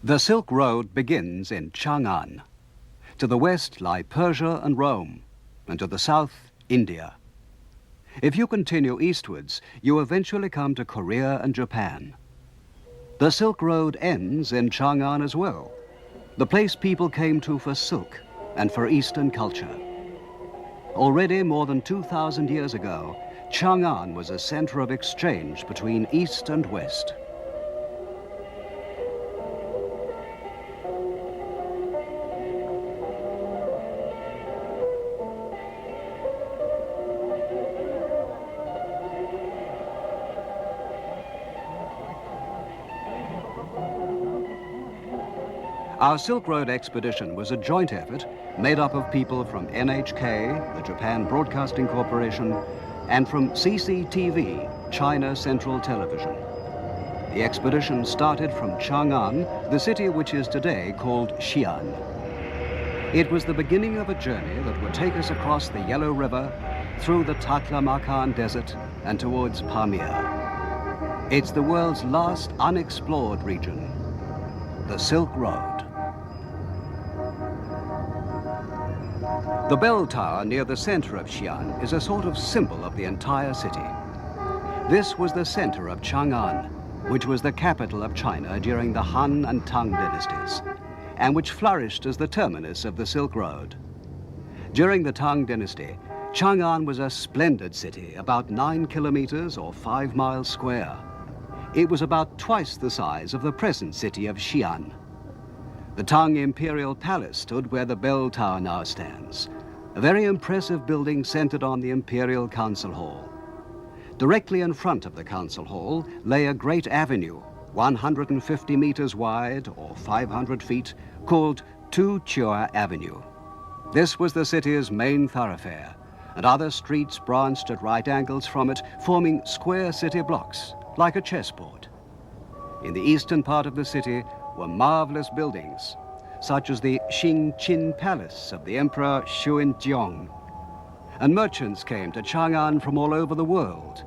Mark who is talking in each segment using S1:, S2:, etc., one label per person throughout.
S1: The Silk Road begins in Chang'an. To the west lie Persia and Rome, and to the south, India. If you continue eastwards, you eventually come to Korea and Japan. The Silk Road ends in Chang'an as well, the place people came to for silk and for Eastern culture. Already more than 2,000 years ago, Chang'an was a center of exchange between East and West. Our Silk Road expedition was a joint effort made up of people from NHK, the Japan Broadcasting Corporation, and from CCTV, China Central Television. The expedition started from Chang'an, the city which is today called Xi'an. It was the beginning of a journey that would take us across the Yellow River, through the Taklamakan Desert, and towards Pamir. It's the world's last unexplored region, the Silk Road. The bell tower near the center of Xi'an is a sort of symbol of the entire city. This was the center of Chang'an, which was the capital of China during the Han and Tang dynasties, and which flourished as the terminus of the Silk Road. During the Tang dynasty, Chang'an was a splendid city, about 9 kilometers or 5 miles square. It was about twice the size of the present city of Xi'an. The Tang Imperial Palace stood where the bell tower now stands, a very impressive building centered on the Imperial Council Hall. Directly in front of the Council Hall lay a great avenue, 150 meters wide or 500 feet, called Tu Chua Avenue. This was the city's main thoroughfare, and other streets branched at right angles from it, forming square city blocks, like a chessboard. In the eastern part of the city were marvelous buildings, such as the Xingqin Palace of the Emperor Xuanzong. And merchants came to Chang'an from all over the world.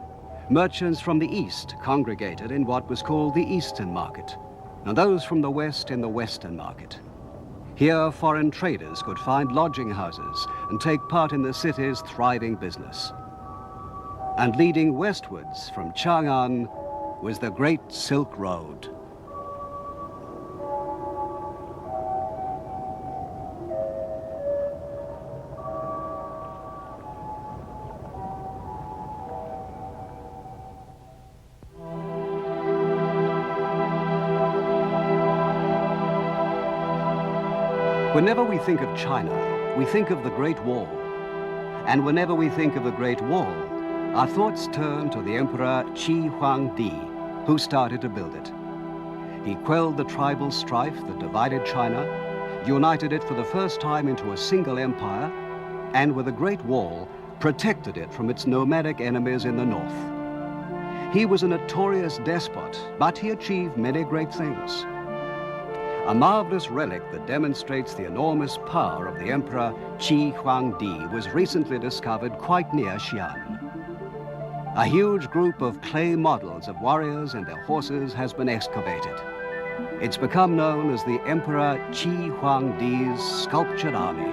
S1: Merchants from the east congregated in what was called the Eastern Market, and those from the west in the Western Market. Here, foreign traders could find lodging houses and take part in the city's thriving business. And leading westwards from Chang'an was the Great Silk Road. Whenever we think of China, we think of the Great Wall. And whenever we think of the Great Wall, our thoughts turn to the Emperor Qi Huangdi, who started to build it. He quelled the tribal strife that divided China, united it for the first time into a single empire, and with the Great Wall, protected it from its nomadic enemies in the north. He was a notorious despot, but he achieved many great things. A marvelous relic that demonstrates the enormous power of the Emperor Qi Huangdi was recently discovered quite near Xi'an. A huge group of clay models of warriors and their horses has been excavated. It's become known as the Emperor Qi Huangdi's sculptured army.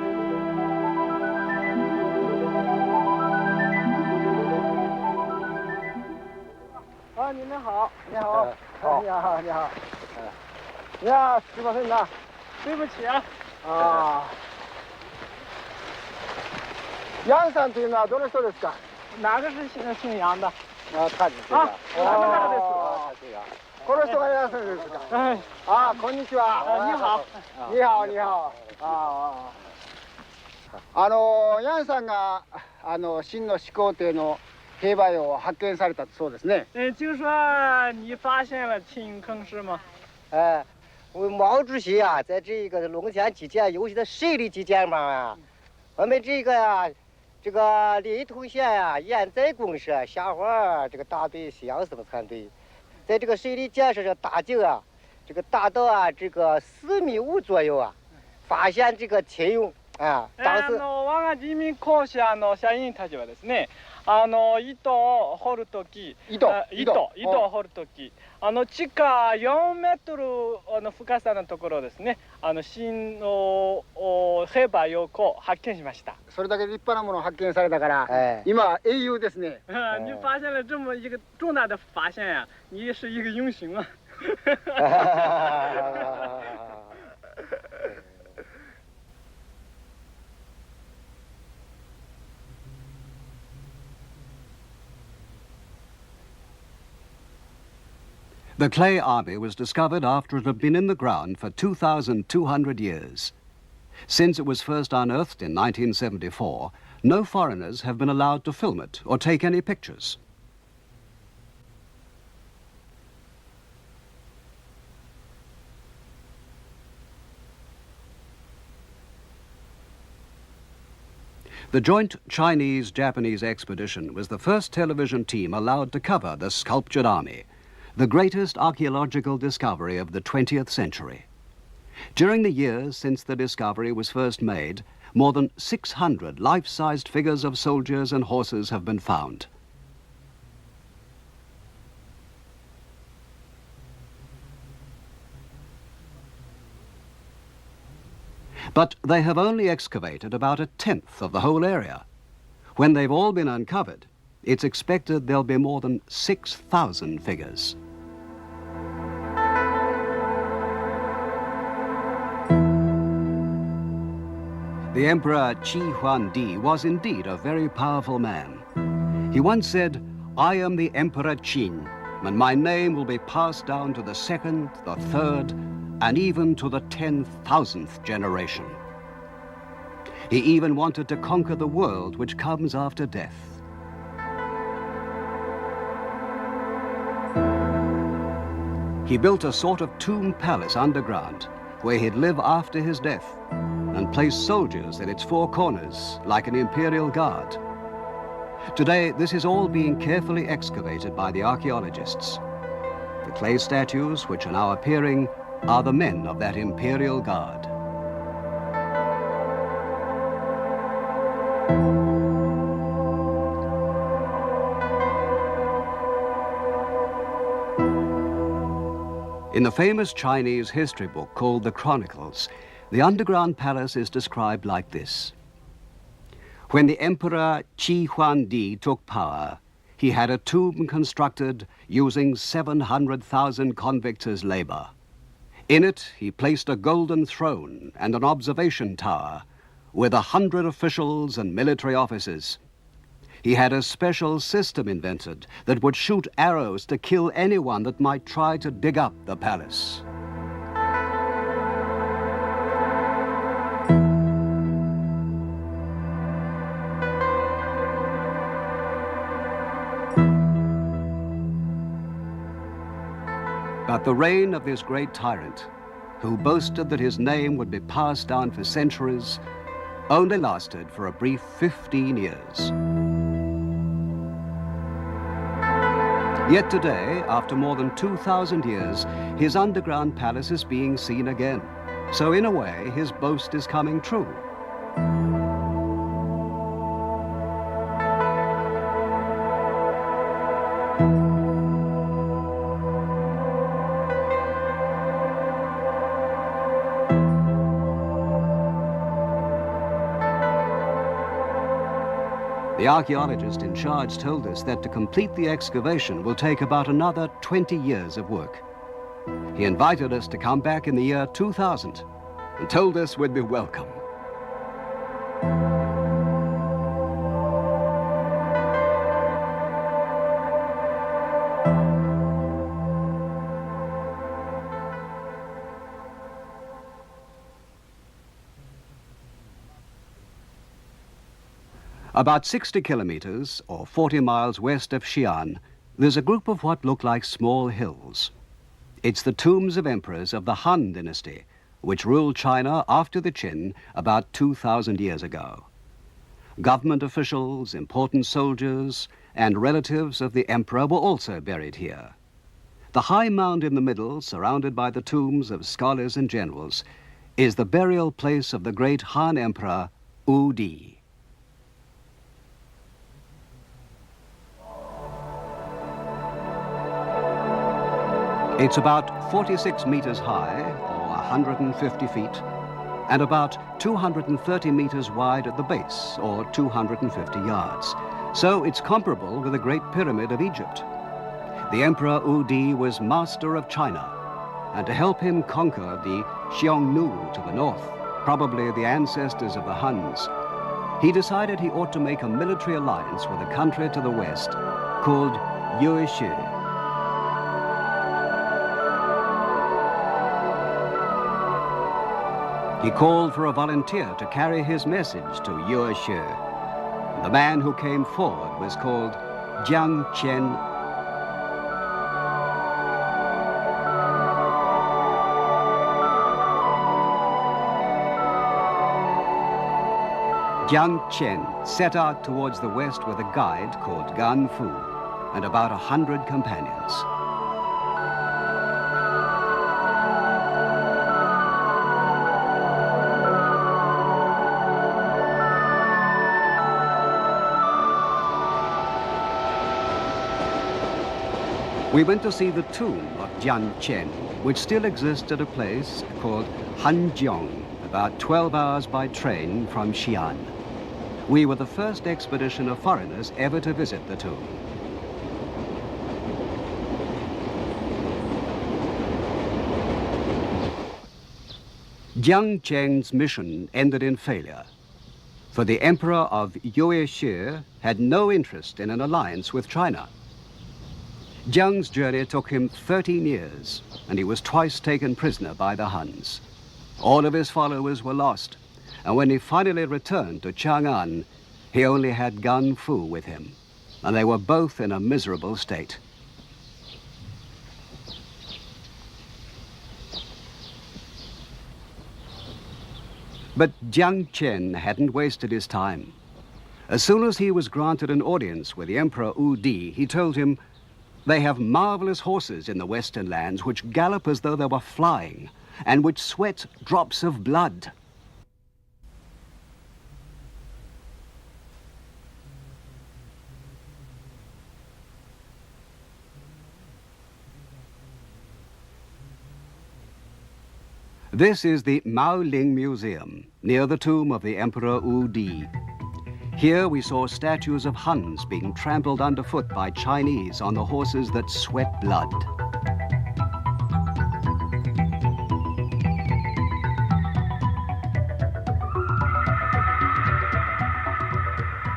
S2: Yang さんというのはどの人ですか？
S3: 哪个是姓杨的？
S2: 他です。この人がヤンさんですか？
S3: 哎，
S2: こんにちは。
S3: 你好。
S2: 你好、你好。ヤンさんが秦の始皇帝の兵馬俑を発見されたそうですね。
S3: 听说你发现了秦坑是吗？
S4: 我毛主席啊，在这个龙泉基建尤其的水利基建方啊，我们这个呀，这个临潼县呀，盐在公社下环这个大队西洋生产队，在这个水利建设上大井啊，这个达到啊这个4.5米左右啊，发现这个秦俑啊，当时。
S3: 我が人民公社の社員たちはですね、糸を掘るとき、
S2: 糸
S3: を掘るとき、地下4メートルの深さのところですね、新の兵馬俑を発見しました。
S2: それだけ立派なものを発見されたから、今は英雄ですね。
S3: 你发现了这么一个重大的发现呀，你是一个英雄啊。
S1: The clay army was discovered after it had been in the ground for 2,200 years. Since it was first unearthed in 1974, no foreigners have been allowed to film it or take any pictures. The joint Chinese-Japanese expedition was the first television team allowed to cover the sculptured army, the greatest archaeological discovery of the 20th century. During the years since the discovery was first made, more than 600 life-sized figures of soldiers and horses have been found. But they have only excavated about 1/10 of the whole area. When they've all been uncovered, it's expected there'll be more than 6,000 figures. The Emperor Xi'an was indeed a very powerful man. He once said, "I am the Emperor Qin, and my name will be passed down to the second, the third, and even to the 10,000th generation." He even wanted to conquer the world which comes after death. He built a sort of tomb palace underground where he'd live after his death and place soldiers at its four corners like an imperial guard. Today, this is all being carefully excavated by the archaeologists. The clay statues which are now appearing are the men of that imperial guard. In the famous Chinese history book called the Chronicles, the underground palace is described like this. When the Emperor Xi'an took power, he had a tomb constructed using 700,000 convicts as labor. In it, he placed a golden throne and an observation tower with 100 officials and military officers. He had a special system invented that would shoot arrows to kill anyone that might try to dig up the palace. But the reign of this great tyrant, who boasted that his name would be passed down for centuries, only lasted for a brief 15 years. Yet today, after more than 2,000 years, his underground palace is being seen again. So in a way, his boast is coming true. The archaeologist in charge told us that to complete the excavation will take about another 20 years of work. He invited us to come back in the year 2000 and told us we'd be welcome. About 60 kilometers, or 40 miles west of Xi'an, there's a group of what look like small hills. It's the tombs of emperors of the Han dynasty, which ruled China after the Qin about 2,000 years ago. Government officials, important soldiers, and relatives of the emperor were also buried here. The high mound in the middle, surrounded by the tombs of scholars and generals, is the burial place of the great Han emperor, Wu Di. It's about 46 meters high, or 150 feet, and about 230 meters wide at the base, or 250 yards. So it's comparable with the Great Pyramid of Egypt. The Emperor Wu was master of China, and to help him conquer the Xiongnu to the north, probably the ancestors of the Huns, he decided he ought to make a military alliance with a country to the west called Yuezhi. He called for a volunteer to carry his message to Yuezhi. The man who came forward was called Jiang Qian. Jiang Qian set out towards the west with a guide called Gan Fu and about 100 companions. We went to see the tomb of Jiang Qian, which still exists at a place called Hanjiang, about 12 hours by train from Xi'an. We were the first expedition of foreigners ever to visit the tomb. Jiang Qian's mission ended in failure, for the Emperor of Yuezhi had no interest in an alliance with China. Jiang's journey took him 13 years, and he was twice taken prisoner by the Huns. All of his followers were lost, and when he finally returned to Chang'an, he only had Gan Fu with him, and they were both in a miserable state. But Jiang Qian hadn't wasted his time. As soon as he was granted an audience with the Emperor Wu, he told him, "They have marvelous horses in the western lands which gallop as though they were flying, and which sweat drops of blood." This is the Maoling Museum, near the tomb of the Emperor Wu. Here we saw statues of Huns being trampled underfoot by Chinese on the horses that sweat blood.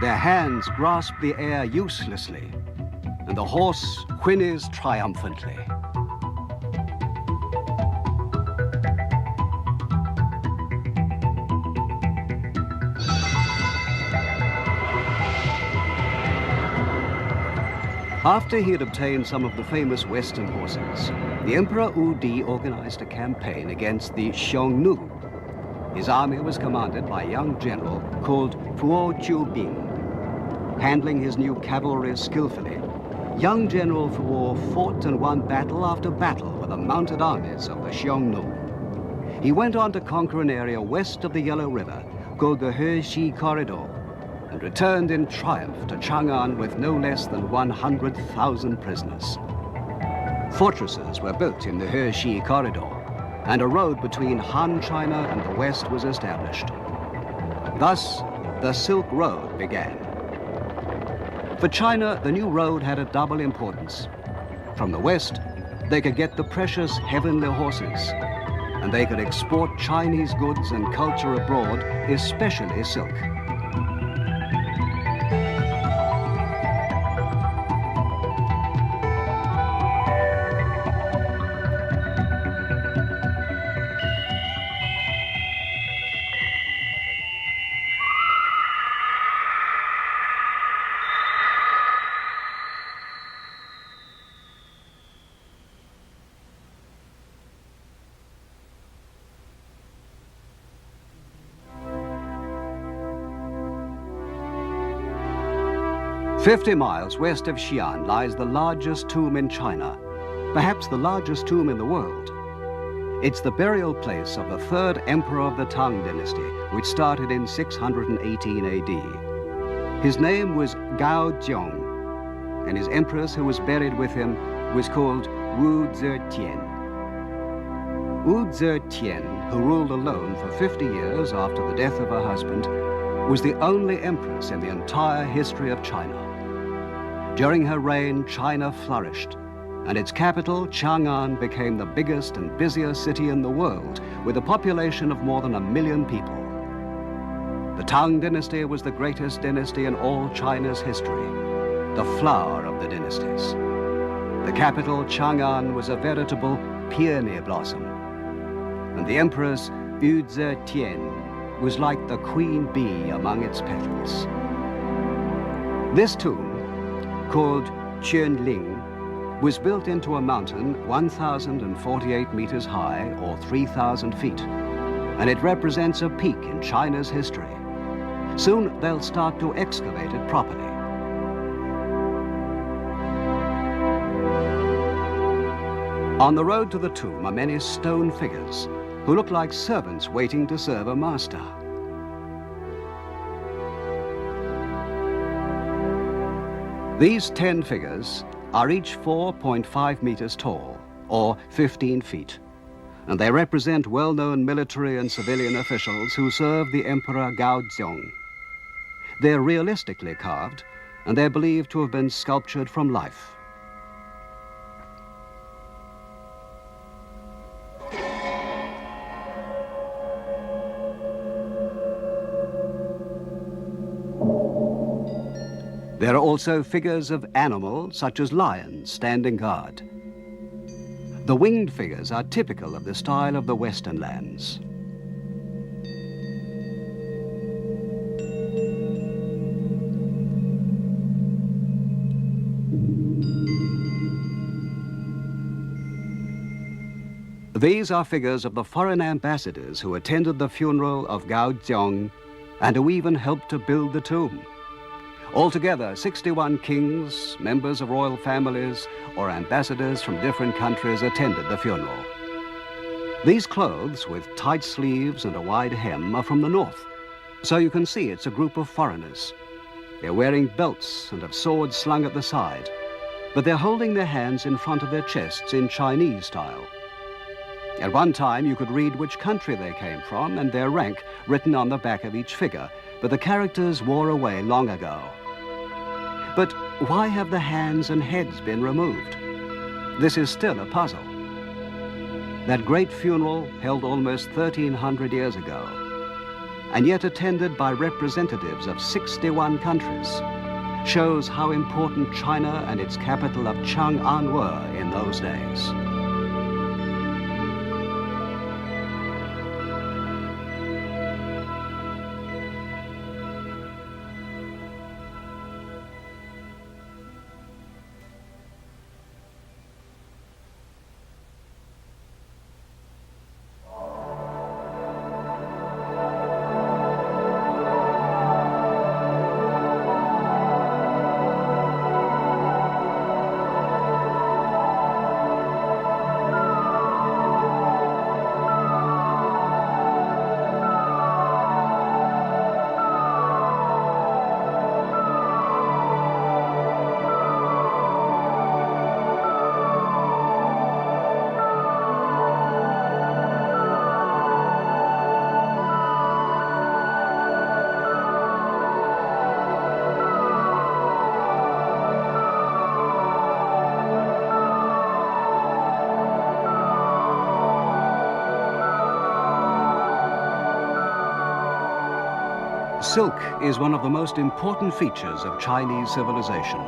S1: Their hands grasp the air uselessly, and the horse whinnies triumphantly. After he had obtained some of the famous Western horses, the Emperor Wu organized a campaign against the Xiongnu. His army was commanded by a young general called Fuo Jiubing. Handling his new cavalry skillfully, young General Fuo fought and won battle after battle with the mounted armies of the Xiongnu. He went on to conquer an area west of the Yellow River called the Hexi Corridor, and returned in triumph to Chang'an with no less than 100,000 prisoners. Fortresses were built in the Hexi Corridor, and a road between Han China and the West was established. Thus, the Silk Road began. For China, the new road had a double importance. From the West, they could get the precious heavenly horses, and they could export Chinese goods and culture abroad, especially silk. "50 miles west of Xi'an lies the largest tomb in China, perhaps the largest tomb in the world. It's the burial place of the third emperor of the Tang dynasty, which started in 618 AD. His name was Gao Zhong, and his empress who was buried with him was called Wu Zetian. Wu Zetian, who ruled alone for 50 years after the death of her husband, was the only empress in the entire history of China. During her reign, China flourished, and its capital, Chang'an, became the biggest and busiest city in the world, with a population of more than 1 million people. The Tang dynasty was the greatest dynasty in all China's history, the flower of the dynasties. The capital, Chang'an, was a veritable peony blossom, and the empress Wu Zetian was like the queen bee among its petals. This tomb, called Qianling, was built into a mountain 1,048 meters high, or 3,000 feet, and it represents a peak in China's history. Soon they'll start to excavate it properly. On the road to the tomb are many stone figures who look like servants waiting to serve a master. These 10 figures are each 4.5 meters tall, or 15 feet, and they represent well-known military and civilian officials who served the Emperor Gaozong. They're realistically carved, and they're believed to have been sculptured from life. There are also figures of animals, such as lions, standing guard. The winged figures are typical of the style of the Western lands. These are figures of the foreign ambassadors who attended the funeral of Gaozong and who even helped to build the tomb. Altogether, 61 kings, members of royal families, or ambassadors from different countries attended the funeral. These clothes, with tight sleeves and a wide hem, are from the north, so you can see it's a group of foreigners. They're wearing belts and have swords slung at the side, but they're holding their hands in front of their chests in Chinese style. At one time, you could read which country they came from and their rank written on the back of each figure, but the characters wore away long ago. But why have the hands and heads been removed? This is still a puzzle. That great funeral, held almost 1,300 years ago, and yet attended by representatives of 61 countries, shows how important China and its capital of Chang'an were in those days. Silk is one of the most important features of Chinese civilization,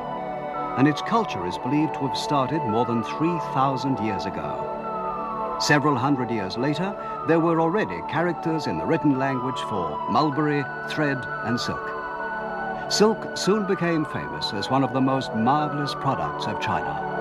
S1: and its culture is believed to have started more than 3,000 years ago. Several hundred years later, there were already characters in the written language for mulberry, thread, and silk. Silk soon became famous as one of the most marvelous products of China.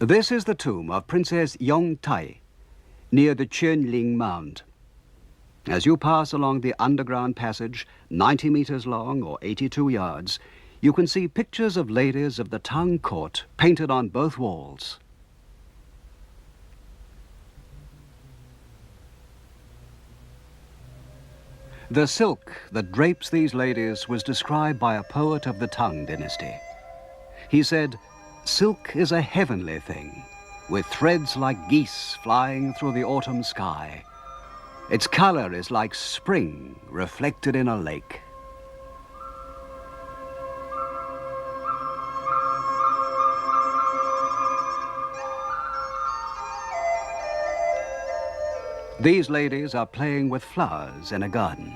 S1: This is the tomb of Princess Yongtai, near the Qianling Mound. As you pass along the underground passage, 90 meters long or 82 yards, you can see pictures of ladies of the Tang court painted on both walls. The silk that drapes these ladies was described by a poet of the Tang dynasty. He said, "Silk is a heavenly thing, with threads like geese flying through the autumn sky. Its color is like spring reflected in a lake." These ladies are playing with flowers in a garden.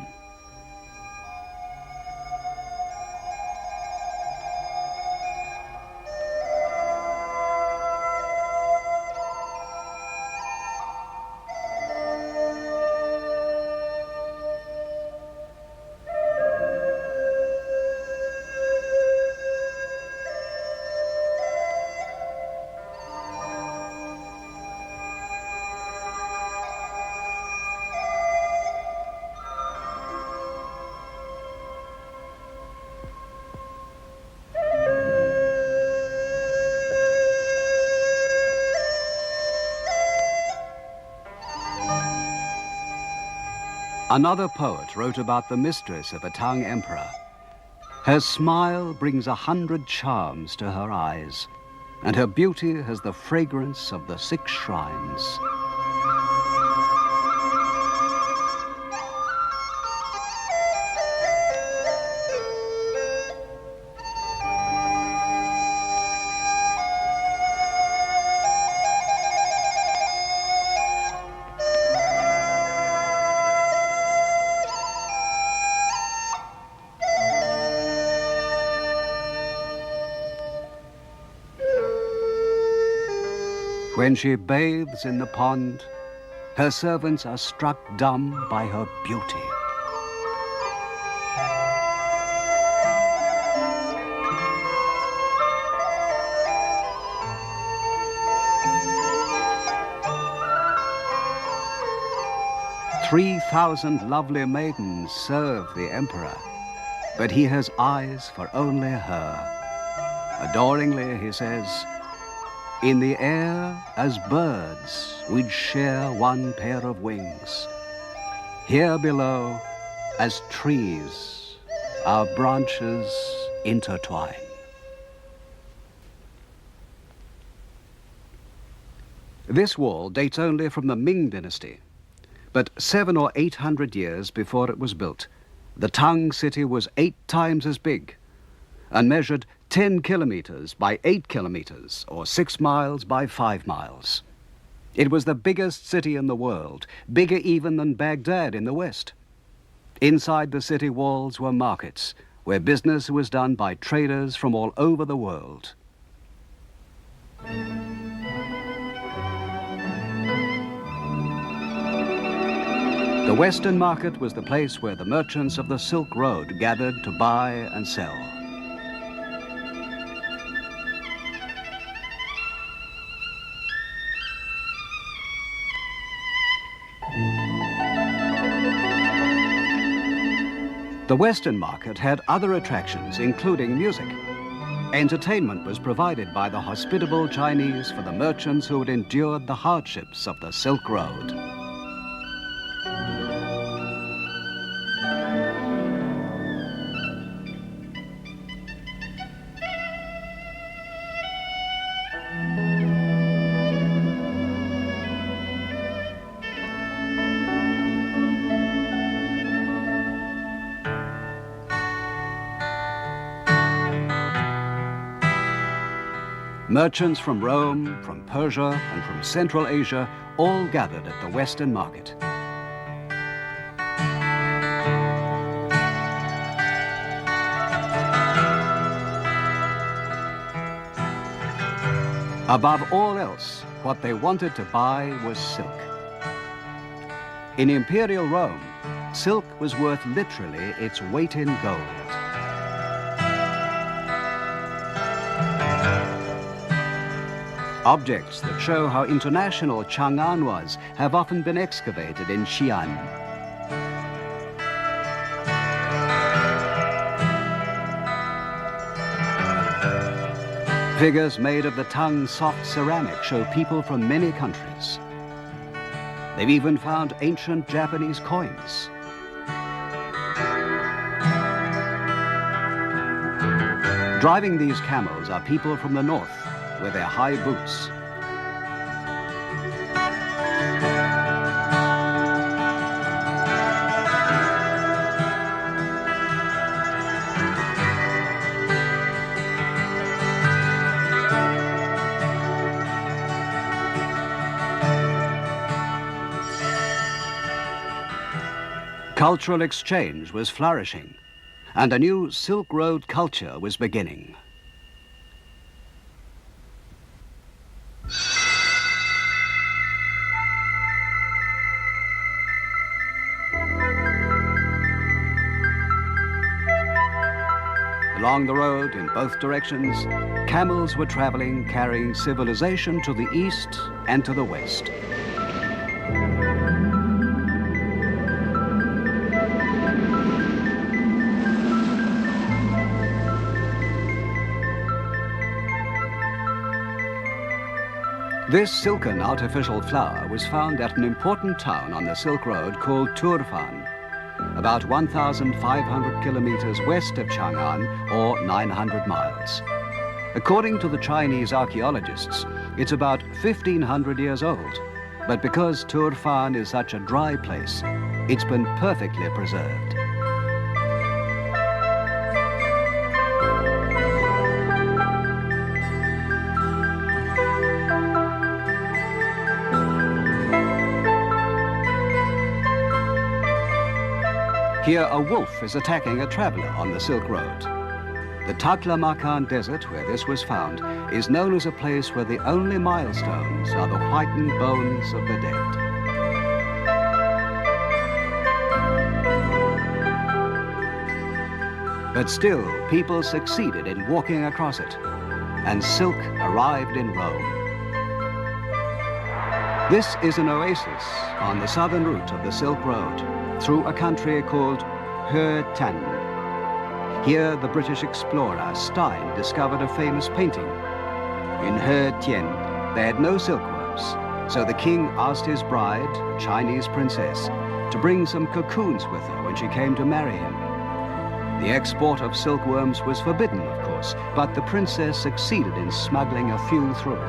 S1: Another poet wrote about the mistress of a Tang emperor. Her smile brings 100 charms to her eyes, and her beauty has the fragrance of the 6 shrines. When she bathes in the pond, her servants are struck dumb by her beauty. "3,000 lovely maidens serve the emperor, but he has eyes for only her." Adoringly, he says, "In the air, as birds, we'd share one pair of wings. Here below, as trees, our branches intertwine." This wall dates only from the Ming dynasty, but 700 or 800 years before it was built, the Tang city was 8 times as big and measured 10 kilometers by 8 kilometers, or 6 miles by 5 miles. It was the biggest city in the world, bigger even than Baghdad in the west. Inside the city walls were markets, where business was done by traders from all over the world. The Western Market was the place where the merchants of the Silk Road gathered to buy and sell. The Western Market had other attractions, including music. Entertainment was provided by the hospitable Chinese for the merchants who had endured the hardships of the Silk Road. Merchants from Rome, from Persia, and from Central Asia all gathered at the Western Market. Above all else, what they wanted to buy was silk. In Imperial Rome, silk was worth literally its weight in gold. Objects that show how international Chang'an was have often been excavated in Xi'an. Figures made of the Tang soft ceramic show people from many countries. They've even found ancient Japanese coins. Driving these camels are people from the north with their high boots. Cultural exchange was flourishing, and a new Silk Road culture was beginning. Along the road, in both directions, camels were traveling, carrying civilization to the east and to the west. This silken artificial flower was found at an important town on the Silk Road called Turfan, about 1,500 kilometers west of Chang'an, or 900 miles. According to the Chinese archaeologists, it's about 1,500 years old, but because Turfan is such a dry place, it's been perfectly preserved. Here, a wolf is attacking a traveler on the Silk Road. The Taklamakan Desert, where this was found, is known as a place where the only milestones are the whitened bones of the dead. But still, people succeeded in walking across it, and silk arrived in Rome. This is an oasis on the southern route of the Silk Road, through a country called Xi'an. Here, the British explorer Stein discovered a famous painting. In Xi'an, they had no silkworms, so the king asked his bride, a Chinese princess, to bring some cocoons with her when she came to marry him. The export of silkworms was forbidden, of course, but the princess succeeded in smuggling a few through.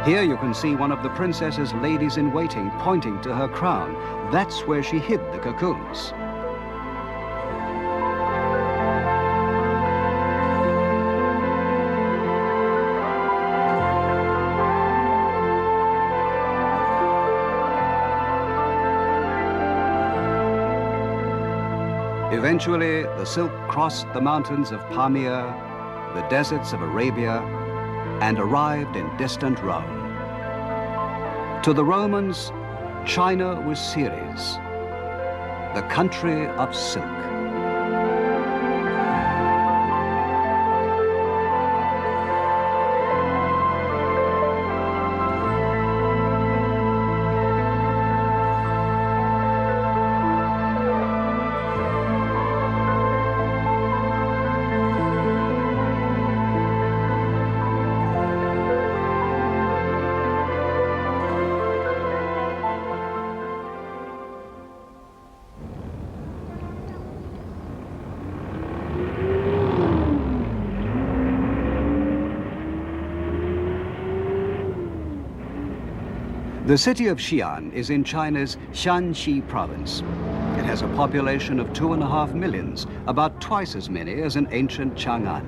S1: Here you can see one of the princess's ladies-in-waiting pointing to her crown. That's where she hid the cocoons. Eventually, the silk crossed the mountains of Pamir, the deserts of Arabia, and arrived in distant Rome. To the Romans, China was Ceres, the country of silk. The city of Xi'an is in China's Shaanxi province. It has a population of 2.5 million, about twice as many as in ancient Chang'an.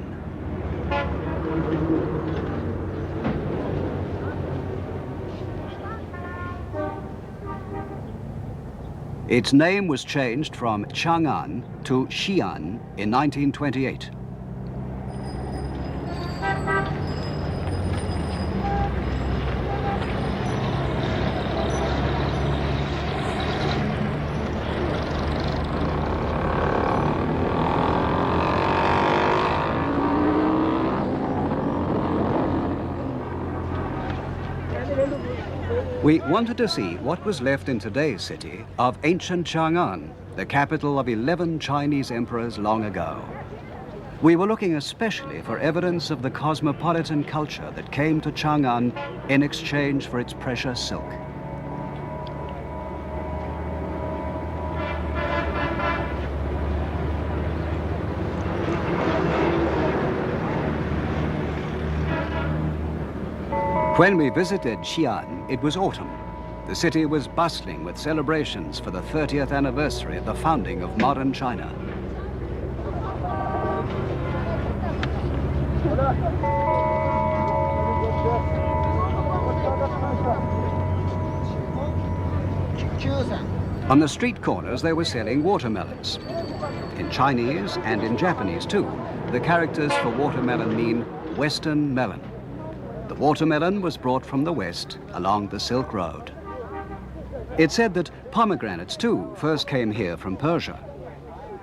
S1: Its name was changed from Chang'an to Xi'an in 1928. We wanted to see what was left in today's city of ancient Chang'an, the capital of 11 Chinese emperors long ago. We were looking especially for evidence of the cosmopolitan culture that came to Chang'an in exchange for its precious silk. When we visited Xi'an, it was autumn. The city was bustling with celebrations for the 30th anniversary of the founding of modern China. On the street corners, they were selling watermelons. In Chinese and in Japanese too, the characters for watermelon mean Western melon. The watermelon was brought from the west along the Silk Road. It's said that pomegranates too first came here from Persia.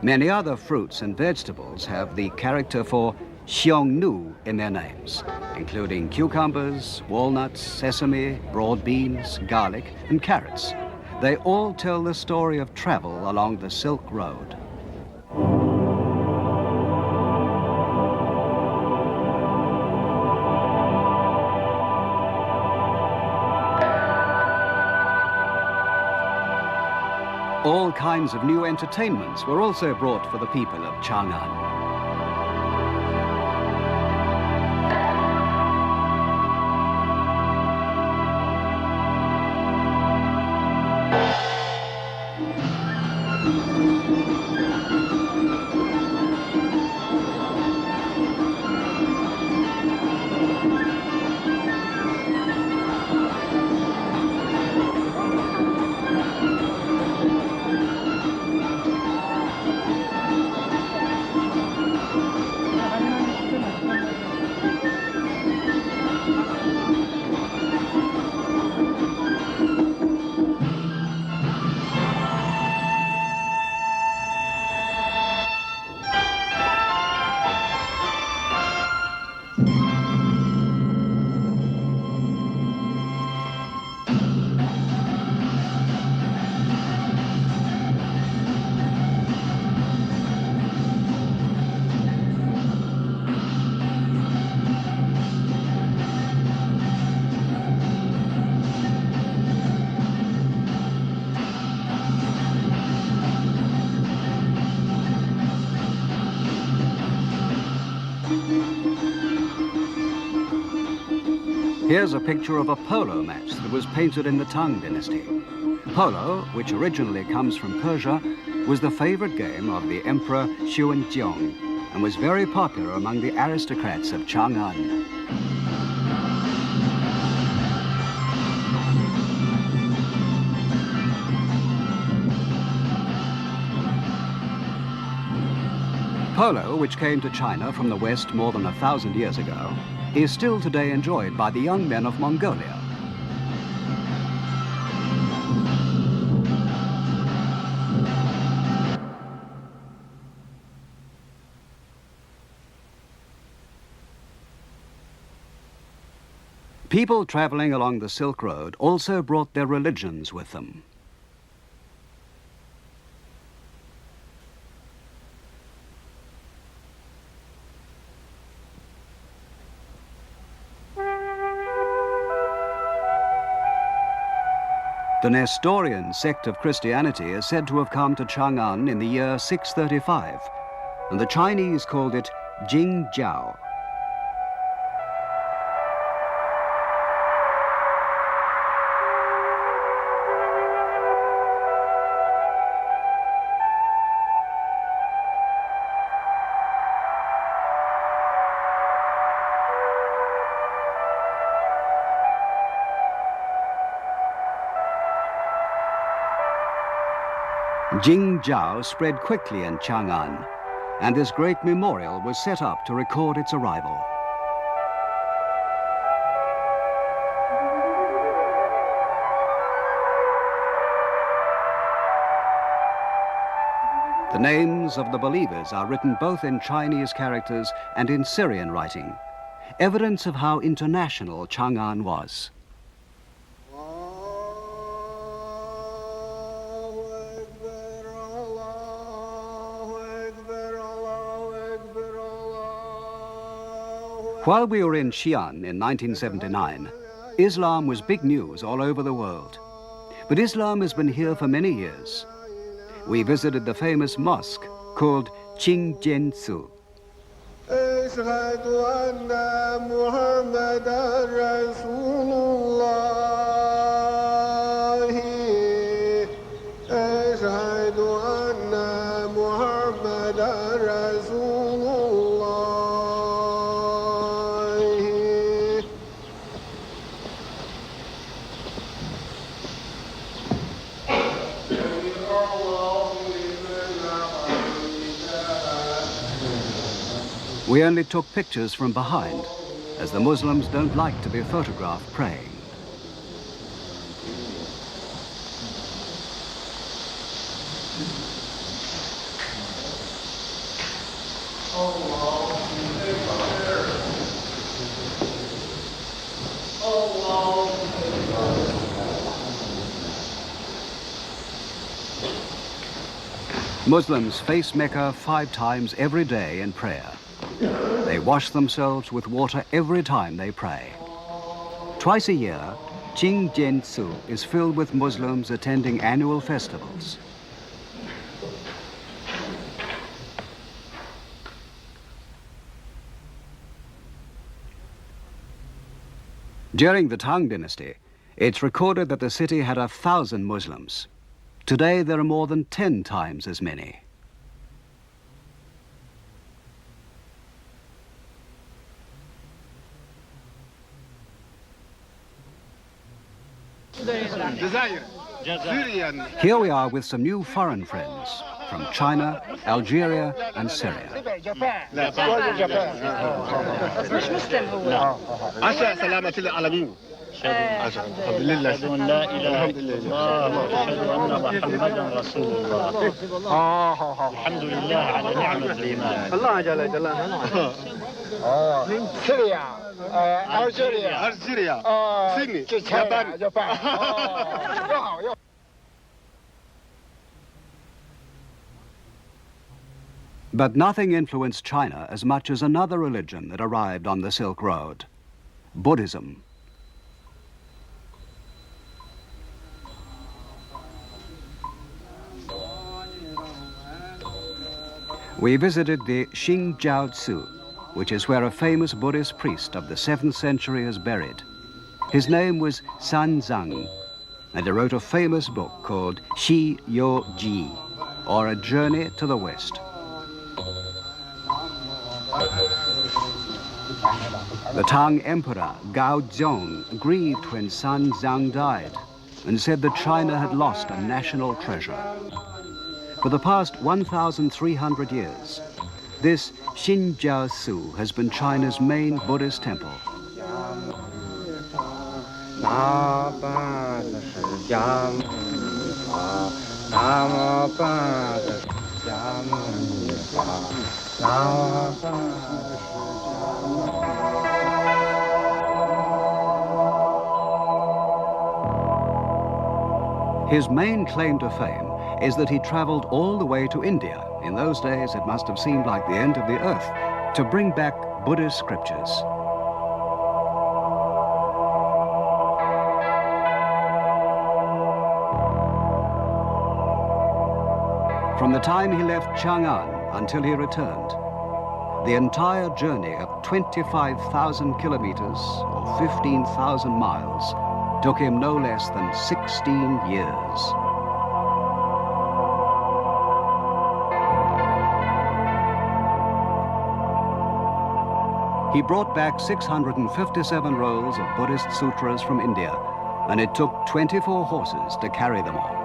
S1: Many other fruits and vegetables have the character for Xiongnu in their names, including cucumbers, walnuts, sesame, broad beans, garlic, and carrots. They all tell the story of travel along the Silk Road. All kinds of new entertainments were also brought for the people of Chang'an. Here's a picture of a polo match that was painted in the Tang dynasty. Polo, which originally comes from Persia, was the favorite game of the Emperor Xi'an and was very popular among the aristocrats of Chang'an. Polo, which came to China from the West more than 1,000 years ago, is still today enjoyed by the young men of Mongolia. People traveling along the Silk Road also brought their religions with them. The Nestorian sect of Christianity is said to have come to Chang'an in the year 635, and the Chinese called it Jingjiao. Jingjiao spread quickly in Chang'an, and this great memorial was set up to record its arrival. The names of the believers are written both in Chinese characters and in Syrian writing, evidence of how international Chang'an was. While we were in Xi'an in 1979, Islam was big news all over the world. But Islam has been here for many years. We visited the famous mosque called Qingjiansu. We only took pictures from behind, as the Muslims don't like to be photographed praying. Muslims face Mecca 5 times every day in prayer. They wash themselves with water every time they pray. Twice a year, Qingjiansu is filled with Muslims attending annual festivals. During the Tang Dynasty, it's recorded that the city had 1,000 Muslims. Today, there are more than 10 times as many. Here we are with some new foreign friends from China, Algeria, and Syria.
S5: أشهد أن لا إله إلا الله وأشهد أن محمدا رسول الله. الحمد لله على نعمة الإيمان. الله جل جلاله.
S2: Syria, Algeria, Sydney, Japan.
S1: But nothing influenced China as much as another religion that arrived on the Silk Road, Buddhism. We visited the Qingjiaozi, which is where a famous Buddhist priest of the 7th century is buried. His name was Sanzang, and he wrote a famous book called Xi Yo Ji, or A Journey to the West. The Tang Emperor Gao Zhong grieved when Sanzang died and said that China had lost a national treasure. For the past 1,300 years, this Qingjiaozi has been China's main Buddhist temple. His main claim to fame is that he traveled all the way to India. In those days, it must have seemed like the end of the earth, to bring back Buddhist scriptures. From the time he left Chang'an until he returned, the entire journey of 25,000 kilometers or 15,000 miles took him no less than 16 years. He brought back 657 rolls of Buddhist sutras from India, and it took 24 horses to carry them all.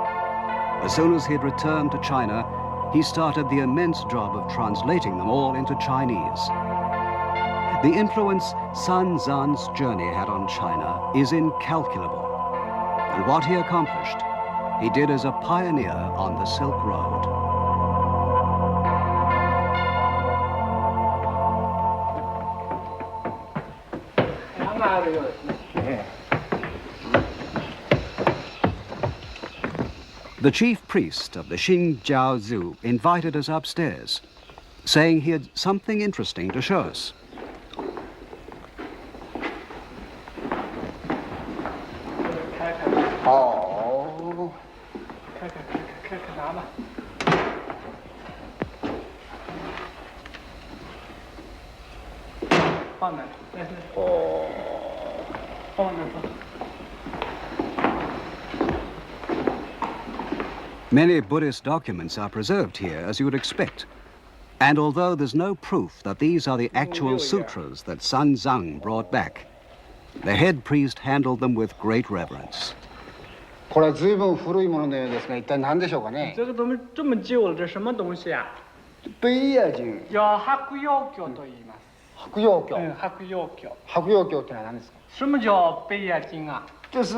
S1: As soon as he'd returned to China, he started the immense job of translating them all into Chinese. The influence Sanzang's journey had on China is incalculable, and what he accomplished, he did as a pioneer on the Silk Road. The chief priest of the Qingjiaozi invited us upstairs, saying he had something interesting to show us.
S3: 放那里，来来，
S2: 哦。
S3: 放那里。
S1: Many Buddhist documents are preserved here, as you would expect. And although there's no proof that these are the actual sutras that Sun Zhang brought back, the head priest handled them with great reverence.
S2: これは随分古いもののようですが、一体何でしょうかね。
S3: 这个东西这么旧了，这什么东西啊？
S2: 北野经。
S3: 叫白药経と言います。
S2: 白药経。
S3: 白药経。
S2: 白药経ってのは何ですか。
S3: 什么叫北野经啊？
S2: 这是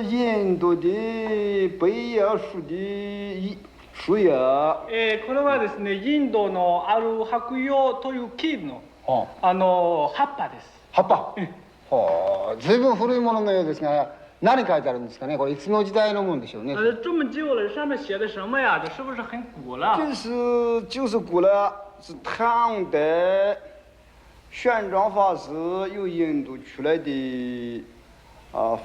S2: 印度的北野树的树叶。
S3: これはですね、インドのある白葉という木の葉っぱです。
S2: 葉っぱ。はあ、随分古いもののようですが、何書いてあるんですかね。これいつの時代のもんでしょうね。
S3: 这么旧了，上面写的什么呀？这是不是很古了？
S2: 就是古了，是唐代玄奘法师由印度出来的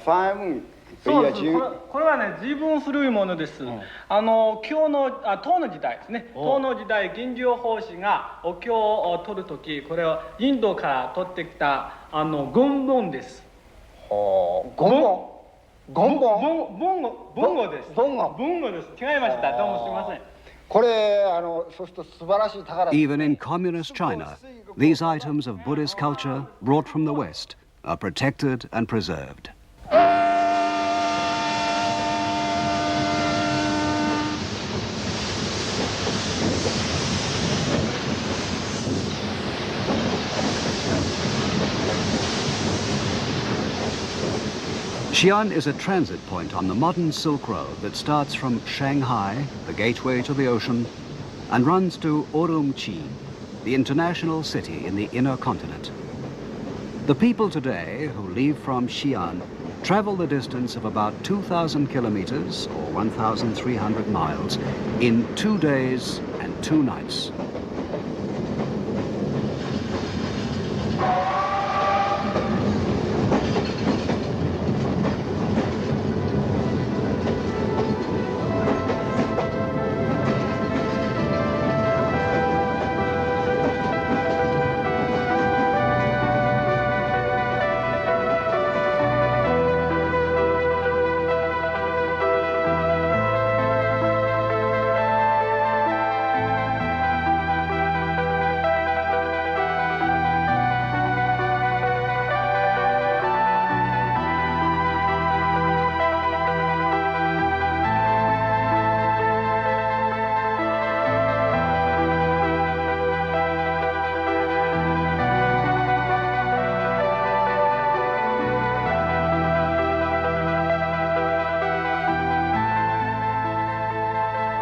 S2: 梵文。
S3: そうです。これはね、随分古いものです。唐の時代ですね。唐の時代、玄奘法師がお経を取るとき、これをインドから取ってきた言文です。
S2: 言
S3: 語です。文語です。違いました。どうもすみません。これそうすると素晴らしい宝。
S1: Even in communist China, these items of Buddhist culture brought from the West are protected and preserved. Xi'an is a transit point on the modern Silk Road that starts from Shanghai, the gateway to the ocean, and runs to Urumqi, the international city in the inner continent. The people today who leave from Xi'an travel the distance of about 2,000 kilometers, or 1,300 miles, in 2 days and 2 nights.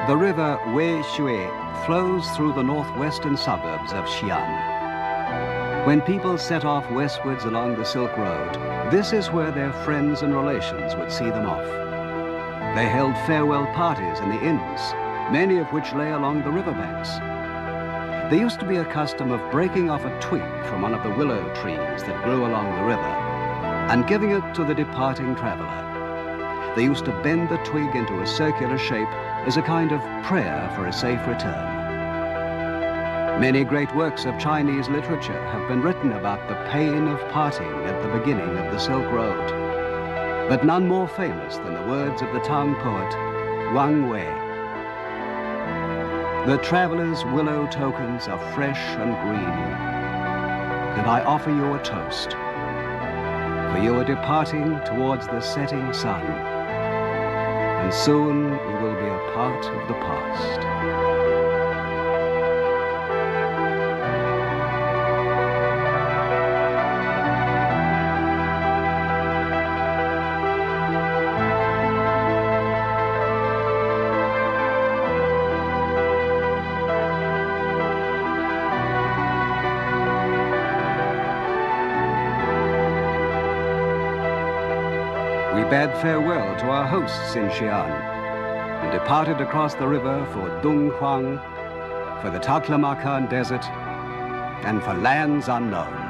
S1: The river Weishui flows through the northwestern suburbs of Xi'an. When people set off westwards along the Silk Road, this is where their friends and relations would see them off. They held farewell parties in the inns, many of which lay along the riverbanks. There used to be a custom of breaking off a twig from one of the willow trees that grew along the river and giving it to the departing traveler. They used to bend the twig into a circular shape as a kind of prayer for a safe return. Many great works of Chinese literature have been written about the pain of parting at the beginning of the Silk Road, but none more famous than the words of the Tang poet Wang Wei. The traveler's willow tokens are fresh and green, and I offer you a toast, for you are departing towards the setting sun, and soon you will be a part of the past. We bade farewell to our hosts in Xi'an and departed across the river for Donghuang, for the Taklamakan Desert, and for lands unknown.